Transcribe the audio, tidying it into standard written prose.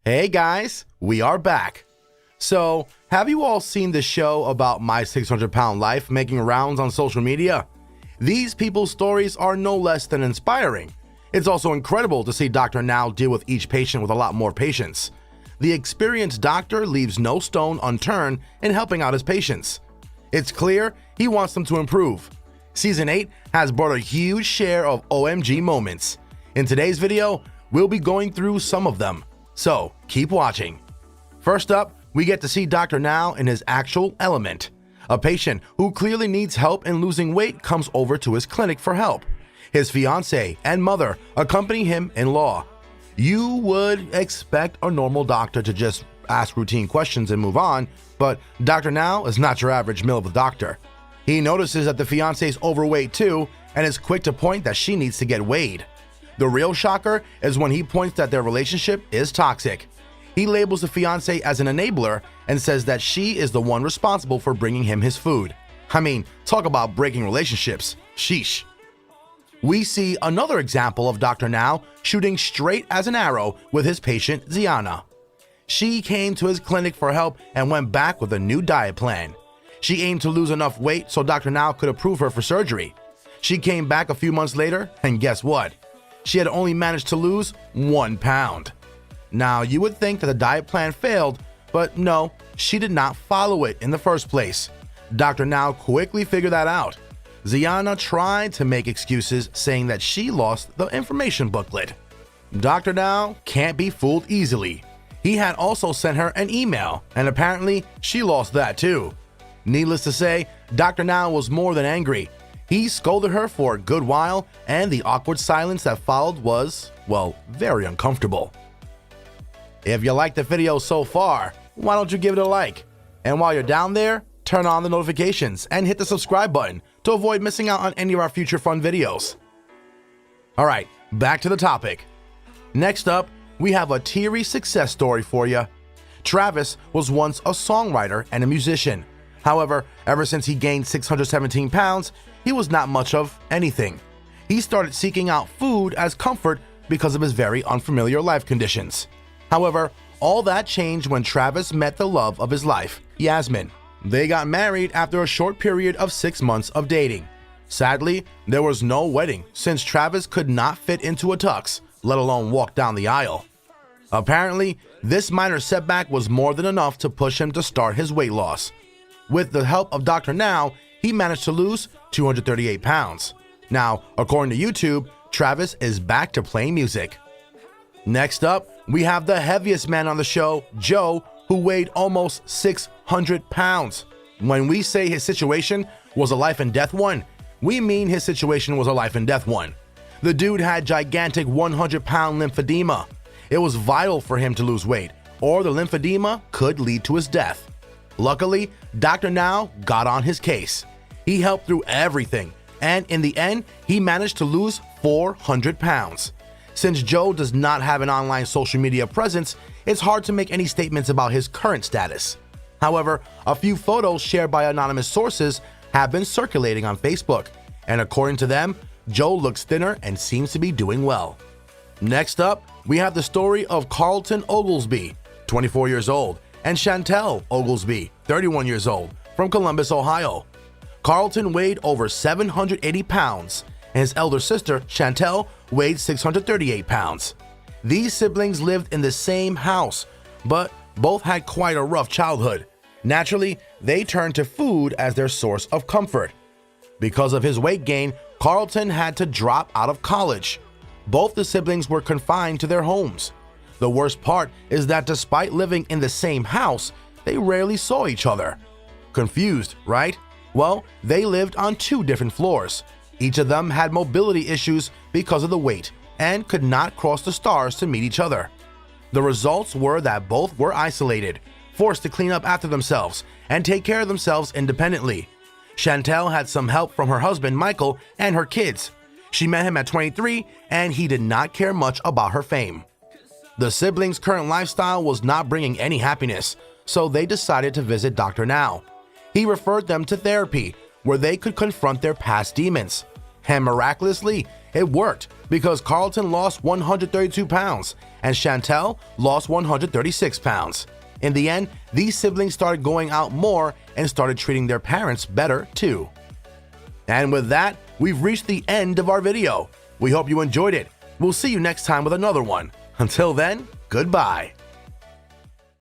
Hey guys, we are back. So, have you all seen the show about my 600-pound life making rounds on social media? These people's stories are no less than inspiring. It's also incredible to see Dr. Now deal with each patient with a lot more patience. The experienced doctor leaves no stone unturned in helping out his patients. It's clear he wants them to improve. Season 8 has brought a huge share of OMG moments. In today's video, we'll be going through some of them. So, keep watching. First up, we get to see Dr. Now in his actual element. A patient who clearly needs help in losing weight comes over to his clinic for help. His fiancée and mother accompany him in law. You would expect a normal doctor to just ask routine questions and move on, but Dr. Now is not your average mill-of-the doctor. He notices that the fiancé's overweight too and is quick to point that she needs to get weighed. The real shocker is when he points that their relationship is toxic. He labels the fiancée as an enabler and says that she is the one responsible for bringing him his food. I mean, talk about breaking relationships. Sheesh. We see another example of Dr. Now shooting straight as an arrow with his patient Ziana. She came to his clinic for help and went back with a new diet plan. She aimed to lose enough weight so Dr. Now could approve her for surgery. She came back a few months later, and guess what? She had only managed to lose 1 pound. Now, you would think that the diet plan failed, but no, she did not follow it in the first place. Dr. Now quickly figured that out. Ziana tried to make excuses, saying that she lost the information booklet. Dr. Now can't be fooled easily. He had also sent her an email, and apparently she lost that too. Needless to say, Dr. Now was more than angry. He scolded her for a good while, and the awkward silence that followed was, well, very uncomfortable. If you liked the video so far, why don't you give it a like? And while you're down there, turn on the notifications and hit the subscribe button to avoid missing out on any of our future fun videos. Alright, back to the topic. Next up, we have a teary success story for you. Travis was once a songwriter and a musician. However, ever since he gained 617 pounds, he was not much of anything. He started seeking out food as comfort because of his very unfamiliar life conditions. However, all that changed when Travis met the love of his life, Yasmin. They got married after a short period of 6 months of dating. Sadly, there was no wedding since Travis could not fit into a tux, let alone walk down the aisle. Apparently, this minor setback was more than enough to push him to start his weight loss. With the help of Dr. Now, he managed to lose 238 pounds. Now, according to YouTube, Travis is back to playing music. Next up, we have the heaviest man on the show, Joe, who weighed almost 600 pounds. When we say his situation was a life and death one, we mean his situation was a life and death one. The dude had gigantic 100-pound lymphedema. It was vital for him to lose weight, or the lymphedema could lead to his death. Luckily, Dr. Now got on his case. He helped through everything, and in the end, he managed to lose 400 pounds. Since Joe does not have an online social media presence, it's hard to make any statements about his current status. However, a few photos shared by anonymous sources have been circulating on Facebook, and according to them, Joe looks thinner and seems to be doing well. Next up, we have the story of Carlton Oglesby, 24 years old, and Chantelle Oglesby, 31 years old, from Columbus, Ohio. Carlton weighed over 780 pounds, and his elder sister, Chantelle, weighed 638 pounds. These siblings lived in the same house, but both had quite a rough childhood. Naturally, they turned to food as their source of comfort. Because of his weight gain, Carlton had to drop out of college. Both the siblings were confined to their homes. The worst part is that despite living in the same house, they rarely saw each other. Confused, right? Well, they lived on 2 different floors. Each of them had mobility issues because of the weight and could not cross the stars to meet each other. The results were that both were isolated, forced to clean up after themselves and take care of themselves independently. Chantelle had some help from her husband Michael and her kids. She met him at 23 and he did not care much about her fame. The siblings' current lifestyle was not bringing any happiness, so they decided to visit Dr. Now. He referred them to therapy, where they could confront their past demons. And miraculously, it worked because Carlton lost 132 pounds and Chantelle lost 136 pounds. In the end, these siblings started going out more and started treating their parents better too. And with that, we've reached the end of our video. We hope you enjoyed it. We'll see you next time with another one. Until then, goodbye.